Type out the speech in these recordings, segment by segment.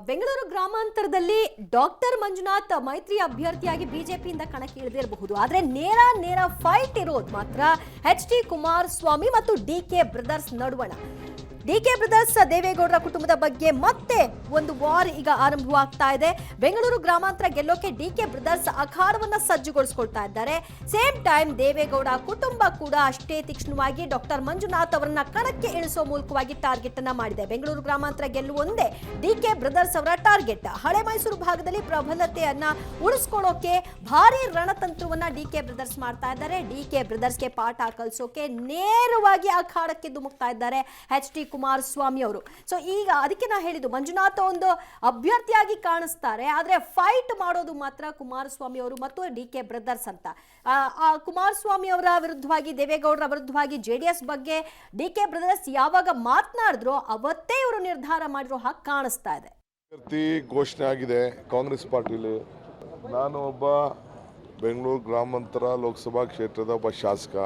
Bengaluru ಗ್ರಾಮಾಂತರದಲ್ಲಿ doctor Manjunath ಮೈತ್ರಿ ಅಭ್ಯರ್ಥಿಯಾಗಿ ಬಿಜೆಪಿಯಿಂದ ಕಣಕ್ಕೆ ಇಳಿದಿರಬಹುದು. ಆದರೆ ನೇರ ಫೈಟ್ ಇರೋದು ಮಾತ್ರ ಎಚ್.ಡಿ. ಕುಮಾರಸ್ವಾಮಿ ಮತ್ತು ಡಿ.ಕೆ. ಬ್ರದರ್ಸ್ ನಡುವಣ. ಡಿ.ಕೆ. ಬ್ರದರ್ಸ್ ದೇವೇಗೌಡರ ಕುಟುಂಬದ ಬಗ್ಗೆ ಮತ್ತೆ ಒಂದು ವಾರ್ ಈಗ ಆರಂಭವಾಗ್ತಾ ಇದೆ. ಬೆಂಗಳೂರು ಗ್ರಾಮಾಂತರ ಗೆಲ್ಲೋಕೆ ಡಿ.ಕೆ. ಬ್ರದರ್ಸ್ ಅಖಾಡವನ್ನ ಸಜ್ಜುಗೊಳಿಸಿಕೊಳ್ತಾ ಇದ್ದಾರೆ. ಸೇಮ್ ಟೈಮ್ ದೇವೇಗೌಡ ಕುಟುಂಬ ಕೂಡ ಅಷ್ಟೇ ತೀಕ್ಷ್ಣವಾಗಿ ಡಾಕ್ಟರ್ ಮಂಜುನಾಥ್ ಅವರನ್ನ ಕಣಕ್ಕೆ ಇಳಿಸೋ ಮೂಲಕವಾಗಿ ಟಾರ್ಗೆಟ್ ಅನ್ನ ಮಾಡಿದೆ. ಬೆಂಗಳೂರು ಗ್ರಾಮಾಂತರ ಗೆಲ್ಲುವಂದೇ ಡಿ.ಕೆ. ಬ್ರದರ್ಸ್ ಅವರ ಟಾರ್ಗೆಟ್. ಹಳೆ ಮೈಸೂರು ಭಾಗದಲ್ಲಿ ಪ್ರಬಲತೆಯನ್ನ ಉಳಿಸ್ಕೊಳ್ಳೋಕೆ ಭಾರಿ ರಣತಂತ್ರವನ್ನ ಡಿ.ಕೆ. ಬ್ರದರ್ಸ್ ಮಾಡ್ತಾ ಇದ್ದಾರೆ. ಡಿ.ಕೆ. ಬ್ರದರ್ಸ್ಗೆ ಪಾಠ ಕಲಿಸೋಕೆ ನೇರವಾಗಿ ಅಖಾಡಕ್ಕೆ ಧುಮುಕ್ತಾ ಇದ್ದಾರೆ ಎಚ್.ಡಿ. ಕುಮಾರಸ್ವಾಮಿ ಅವರು. ಸೊ ಈಗ ಅದಕ್ಕೆ ನಾ ಹೇಳಿದ್ದು, ಮಂಜುನಾಥ್ ಒಂದು ಅಭ್ಯರ್ಥಿಯಾಗಿ ಕಾಣಿಸ್ತಾರೆ, ಆದ್ರೆ ಫೈಟ್ ಮಾಡೋದು ಮಾತ್ರ ಕುಮಾರಸ್ವಾಮಿ ಅವರು ಮತ್ತು ಡಿ.ಕೆ. ಬ್ರದರ್ಸ್ ಅಂತ. ಕುಮಾರಸ್ವಾಮಿ ಅವರ ವಿರುದ್ಧವಾಗಿ, ದೇವೇಗೌಡರ ವಿರುದ್ಧವಾಗಿ ಜೆಡಿಎಸ್ ಬಗ್ಗೆ ಡಿ.ಕೆ. ಬ್ರದರ್ಸ್ ಯಾವಾಗ ಮಾತನಾಡಿದ್ರೋ ಅವತ್ತೇ ಇವರು ನಿರ್ಧಾರ ಮಾಡಿರೋ ಹಾಗೆ ಕಾಣಿಸ್ತಾ ಇದೆ. ಘೋಷಣೆ ಆಗಿದೆ ಕಾಂಗ್ರೆಸ್ ಪಾರ್ಟಿಲಿ. ನಾನು ಒಬ್ಬ ಬೆಂಗಳೂರು ಗ್ರಾಮಾಂತರ ಲೋಕಸಭಾ ಕ್ಷೇತ್ರದ ಒಬ್ಬ ಶಾಸಕ.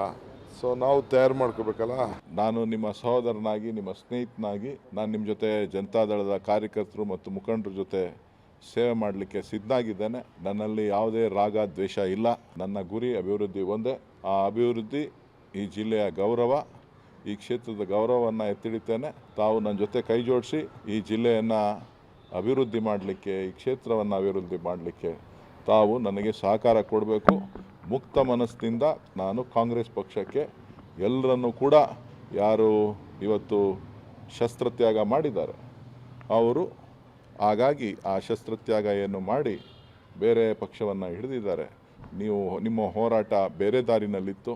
ಸೊ ನಾವು ತಯಾರು ಮಾಡ್ಕೋಬೇಕಲ್ಲ. ನಾನು ನಿಮ್ಮ ಸಹೋದರನಾಗಿ, ನಿಮ್ಮ ಸ್ನೇಹಿತನಾಗಿ ನಾನು ನಿಮ್ಮ ಜೊತೆ ಜನತಾದಳದ ಕಾರ್ಯಕರ್ತರು ಮತ್ತು ಮುಖಂಡರ ಜೊತೆ ಸೇವೆ ಮಾಡಲಿಕ್ಕೆ ಸಿದ್ಧನಾಗಿದ್ದೇನೆ. ನನ್ನಲ್ಲಿ ಯಾವುದೇ ರಾಗ ದ್ವೇಷ ಇಲ್ಲ. ನನ್ನ ಗುರಿ ಅಭಿವೃದ್ಧಿ ಒಂದೇ. ಆ ಅಭಿವೃದ್ಧಿ ಈ ಜಿಲ್ಲೆಯ ಗೌರವ, ಈ ಕ್ಷೇತ್ರದ ಗೌರವವನ್ನು ಎತ್ತಿಡಿತೇನೆ. ತಾವು ನನ್ನ ಜೊತೆ ಕೈ ಜೋಡಿಸಿ ಈ ಜಿಲ್ಲೆಯನ್ನು ಅಭಿವೃದ್ಧಿ ಮಾಡಲಿಕ್ಕೆ, ಈ ಕ್ಷೇತ್ರವನ್ನು ಅಭಿವೃದ್ಧಿ ಮಾಡಲಿಕ್ಕೆ ತಾವು ನನಗೆ ಸಹಕಾರ ಕೊಡಬೇಕು. ಮುಕ್ತ ಮನಸ್ಸಿನಿಂದ ನಾನು ಕಾಂಗ್ರೆಸ್ ಪಕ್ಷಕ್ಕೆ ಎಲ್ಲರನ್ನೂ ಕೂಡ, ಯಾರು ಇವತ್ತು ಶಸ್ತ್ರತ್ಯಾಗ ಮಾಡಿದ್ದಾರೆ ಅವರು, ಹಾಗಾಗಿ ಆ ಶಸ್ತ್ರತ್ಯಾಗ ಏನು ಮಾಡಿ ಬೇರೆ ಪಕ್ಷವನ್ನು ಹಿಡಿದಿದ್ದಾರೆ, ನೀವು ನಿಮ್ಮ ಹೋರಾಟ ಬೇರೆ ದಾರಿನಲ್ಲಿತ್ತು,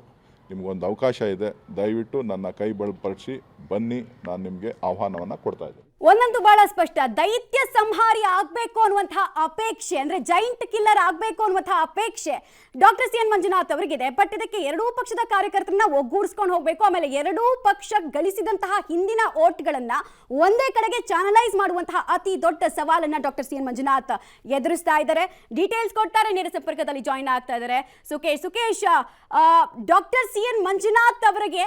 ನಿಮಗೊಂದು ಅವಕಾಶ ಇದೆ, ದಯವಿಟ್ಟು ನನ್ನ ಕೈ ಬಲಪಡಿಸಿ ಬನ್ನಿ, ನಾನು ನಿಮಗೆ ಆಹ್ವಾನವನ್ನು ಕೊಡ್ತಾ ಇದ್ದೇನೆ. ಒಂದಂತೂ ಬಹಳ ಸ್ಪಷ್ಟ, ದೈತ್ಯ ಸಂಹಾರಿ ಆಗ್ಬೇಕು ಅನ್ನುವಂತಹ ಅಪೇಕ್ಷೆ, ಅಂದ್ರೆ ಜೈಂಟ್ ಕಿಲ್ಲರ್ ಆಗ್ಬೇಕು ಅನ್ನುವಂತಹ ಅಪೇಕ್ಷೆ ಡಾಕ್ಟರ್ ಸಿ ಎನ್ ಮಂಜುನಾಥ್ ಅವರಿಗಿದೆ. ಬಟ್ ಇದಕ್ಕೆ ಎರಡೂ ಪಕ್ಷದ ಕಾರ್ಯಕರ್ತರನ್ನ ಒಗ್ಗೂಡಿಸ್ಕೊಂಡು ಹೋಗ್ಬೇಕು. ಆಮೇಲೆ ಎರಡೂ ಪಕ್ಷ ಗಳಿಸಿದಂತಹ ಹಿಂದಿನ ಓಟ್ಗಳನ್ನ ಒಂದೇ ಕಡೆಗೆ ಚಾನಲೈಸ್ ಮಾಡುವಂತಹ ಅತಿ ದೊಡ್ಡ ಸವಾಲನ್ನ ಡಾಕ್ಟರ್ ಸಿ ಎನ್ ಮಂಜುನಾಥ್ ಎದುರಿಸ್ತಾ ಇದ್ದಾರೆ. ಡೀಟೇಲ್ಸ್ ಕೊಡ್ತಾರೆ, ನೇರ ಸಂಪರ್ಕದಲ್ಲಿ ಜಾಯಿನ್ ಆಗ್ತಾ ಇದ್ದಾರೆ Sukesh. Doctor C N Manjunath ಅವರಿಗೆ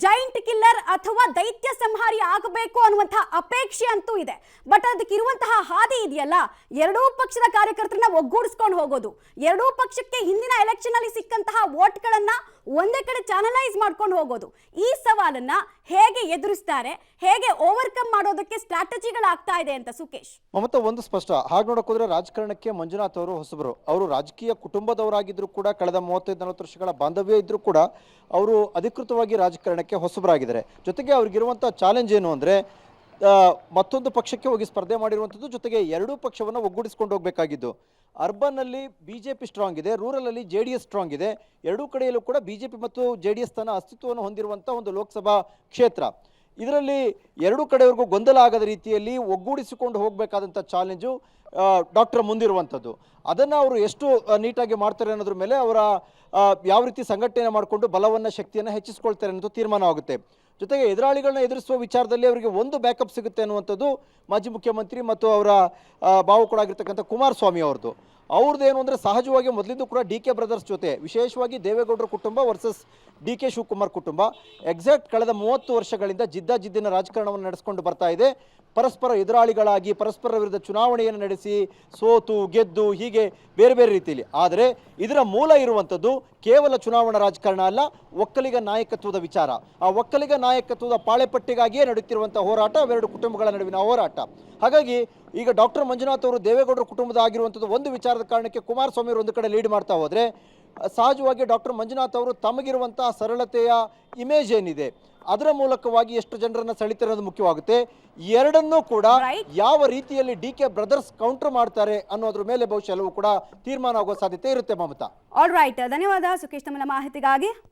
ಜೈಂಟ್ ಕಿಲ್ಲರ್ ಅಥವಾ ದೈತ್ಯ ಸಂಹಾರಿ ಆಗಬೇಕು ಅನ್ನುವಂತಹ ಅಪೇಕ್ಷೆ ಅಂತೂ ಇದೆ. ಬಟ್ ಅದಕ್ಕೆ ಇರುವಂತಹ ಹಾದಿ ಇದೆಯಲ್ಲ, ಎರಡೂ ಪಕ್ಷದ ಕಾರ್ಯಕರ್ತರನ್ನ ಒಗ್ಗೂಡಿಸ್ಕೊಂಡು ಹೋಗೋದು, ಎರಡೂ ಪಕ್ಷಕ್ಕೆ ಹಿಂದಿನ ಎಲೆಕ್ಷನ್ ಅಲ್ಲಿ ಸಿಕ್ಕಂತಹ ವೋಟ್ಗಳನ್ನ ಒಂದೇ ಕಡೆ ಚಾನಲೈಸ್ ಮಾಡ್ಕೊಂಡು ಹೋಗೋದು. ಈ ಸವಾಲನ್ನ ಹೇಗೆ ಎದುರಿಸ್ತಾರೆ, ಹೇಗೆ ಓವರ್ಕಮ್ ಮಾಡೋದಕ್ಕೆ ಸ್ಟ್ರಾಟಜಿಗಳಾಗ್ತಾ ಇದೆ ಅಂತ ಸುಕೇಶ್. ಮಮತಾ, ಒಂದು ಸ್ಪಷ್ಟ, ಹಾಗೆ ನೋಡೋಕೋದ್ರೆ ರಾಜಕಾರಣಕ್ಕೆ ಮಂಜುನಾಥ್ ಅವರು ಹೊಸಬರು. ಅವರು ರಾಜಕೀಯ ಕುಟುಂಬದವರಾಗಿದ್ರು ಕೂಡ, ಕಳೆದ 35-40 ವರ್ಷಗಳ ಬಾಂಧವ್ಯ ಇದ್ರೂ ಕೂಡ ಅವರು ಅಧಿಕೃತವಾಗಿ ರಾಜಕಾರಣಕ್ಕೆ ಹೊಸಬರಾಗಿದ್ದಾರೆ. ಜೊತೆಗೆ ಅವ್ರಿಗಿರುವಂಥ ಚಾಲೆಂಜ್ ಏನು ಅಂದರೆ, ಮತ್ತೊಂದು ಪಕ್ಷಕ್ಕೆ ಹೋಗಿ ಸ್ಪರ್ಧೆ ಮಾಡಿರುವಂಥದ್ದು, ಜೊತೆಗೆ ಎರಡೂ ಪಕ್ಷವನ್ನು ಒಗ್ಗೂಡಿಸ್ಕೊಂಡು ಹೋಗಬೇಕಾಗಿದ್ದು. ಅರ್ಬನ್ನಲ್ಲಿ ಬಿಜೆಪಿ ಸ್ಟ್ರಾಂಗ್ ಇದೆ, ರೂರಲಲ್ಲಿ JDS ಸ್ಟ್ರಾಂಗ್ ಇದೆ. ಎರಡೂ ಕಡೆಯಲ್ಲೂ ಕೂಡ ಬಿಜೆಪಿ ಮತ್ತು JDS ತನ್ನ ಅಸ್ತಿತ್ವವನ್ನು ಹೊಂದಿರುವಂಥ ಒಂದು ಲೋಕಸಭಾ ಕ್ಷೇತ್ರ. ಇದರಲ್ಲಿ ಎರಡೂ ಕಡೆಯವರೆಗೂ ಗೊಂದಲ ಆಗದ ರೀತಿಯಲ್ಲಿ ಒಗ್ಗೂಡಿಸಿಕೊಂಡು ಹೋಗಬೇಕಾದಂಥ ಚಾಲೆಂಜು ಡಾಕ್ಟರ್ ಮುಂದಿರುವಂಥದ್ದು. ಅದನ್ನು ಅವರು ಎಷ್ಟು ನೀಟಾಗಿ ಮಾಡ್ತಾರೆ ಅನ್ನೋದ್ರ ಮೇಲೆ ಅವರ ಯಾವ ರೀತಿ ಸಂಘಟನೆ ಮಾಡಿಕೊಂಡು ಬಲವನ್ನು, ಶಕ್ತಿಯನ್ನು ಹೆಚ್ಚಿಸ್ಕೊಳ್ತಾರೆ ಅನ್ನೋದು ತೀರ್ಮಾನವಾಗುತ್ತೆ. ಜೊತೆಗೆ ಎದುರಾಳಿಗಳನ್ನ ಎದುರಿಸುವ ವಿಚಾರದಲ್ಲಿ ಅವರಿಗೆ ಒಂದು ಬ್ಯಾಕಪ್ ಸಿಗುತ್ತೆ ಅನ್ನುವಂಥದ್ದು ಮಾಜಿ ಮುಖ್ಯಮಂತ್ರಿ ಮತ್ತು ಅವರ ಭಾವು ಕೂಡ ಆಗಿರ್ತಕ್ಕಂಥ ಕುಮಾರಸ್ವಾಮಿ ಅವ್ರದ್ದೇನು ಅಂದರೆ, ಸಹಜವಾಗಿ ಮೊದಲಿಂದ ಕೂಡ ಡಿ.ಕೆ. ಬ್ರದರ್ಸ್ ಜೊತೆ, ವಿಶೇಷವಾಗಿ ದೇವೇಗೌಡರ ಕುಟುಂಬ ವರ್ಸಸ್ ಡಿ.ಕೆ. ಶಿವಕುಮಾರ್ ಕುಟುಂಬ ಎಕ್ಸಾಕ್ಟ್ ಕಳೆದ 30 ವರ್ಷಗಳಿಂದ ಜಿದ್ದಿನ ರಾಜಕಾರಣವನ್ನು ನಡೆಸಿಕೊಂಡು ಬರ್ತಾ ಇದೆ. ಪರಸ್ಪರ ಎದುರಾಳಿಗಳಾಗಿ, ಪರಸ್ಪರ ವಿರುದ್ಧ ಚುನಾವಣೆಯನ್ನು ನಡೆಸಿ ಸೋತು ಗೆದ್ದು, ಹೀಗೆ ಬೇರೆ ಬೇರೆ ರೀತಿಯಲ್ಲಿ. ಆದರೆ ಇದರ ಮೂಲ ಇರುವಂಥದ್ದು ಕೇವಲ ಚುನಾವಣಾ ರಾಜಕಾರಣ ಅಲ್ಲ, ಒಕ್ಕಲಿಗ ನಾಯಕತ್ವದ ವಿಚಾರ. ಆ ಒಕ್ಕಲಿಗ ನಾಯಕತ್ವದ ಪಾಳೆಪಟ್ಟಿಗಾಗಿಯೇ ನಡೆಯುತ್ತಿರುವಂಥ ಹೋರಾಟ, ಅವೆರಡು ಕುಟುಂಬಗಳ ನಡುವಿನ ಹೋರಾಟ. ಹಾಗಾಗಿ ಈಗ ಡಾಕ್ಟರ್ ಮಂಜುನಾಥ್ ಅವರು ದೇವೇಗೌಡರ ಕುಟುಂಬದ ಆಗಿರುವಂಥದ್ದು ಒಂದು ವಿಚಾರದ ಕಾರಣಕ್ಕೆ ಕುಮಾರಸ್ವಾಮಿ ಅವರು ಒಂದು ಕಡೆ ಲೀಡ್ ಮಾಡ್ತಾ ಹೋದರೆ, ಸಹಜವಾಗಿ ಡಾಕ್ಟರ್ ಮಂಜುನಾಥ್ ಅವರು ತಮಗಿರುವಂತಹ ಸರಳತೆಯ ಇಮೇಜ್ ಏನಿದೆ ಅದರ ಮೂಲಕವಾಗಿ ಎಷ್ಟು ಜನರನ್ನ ಸೆಳಿತಿರೋದು ಮುಖ್ಯವಾಗುತ್ತೆ. ಎರಡನ್ನೂ ಕೂಡ ಯಾವ ರೀತಿಯಲ್ಲಿ ಡಿ.ಕೆ. ಬ್ರದರ್ಸ್ ಕೌಂಟರ್ ಮಾಡ್ತಾರೆ ಅನ್ನೋದ್ರ ಮೇಲೆ ಬಹುಶಃ ಎಲ್ಲವೂ ಕೂಡ ತೀರ್ಮಾನ ಆಗುವ ಸಾಧ್ಯತೆ ಇರುತ್ತೆ. ಮಮತಾ, ಆಲ್ ರೈಟ್, ಧನ್ಯವಾದ ಸುಕೇಶ್ ತಮ್ಮ ಮಾಹಿತಿಗಾಗಿ.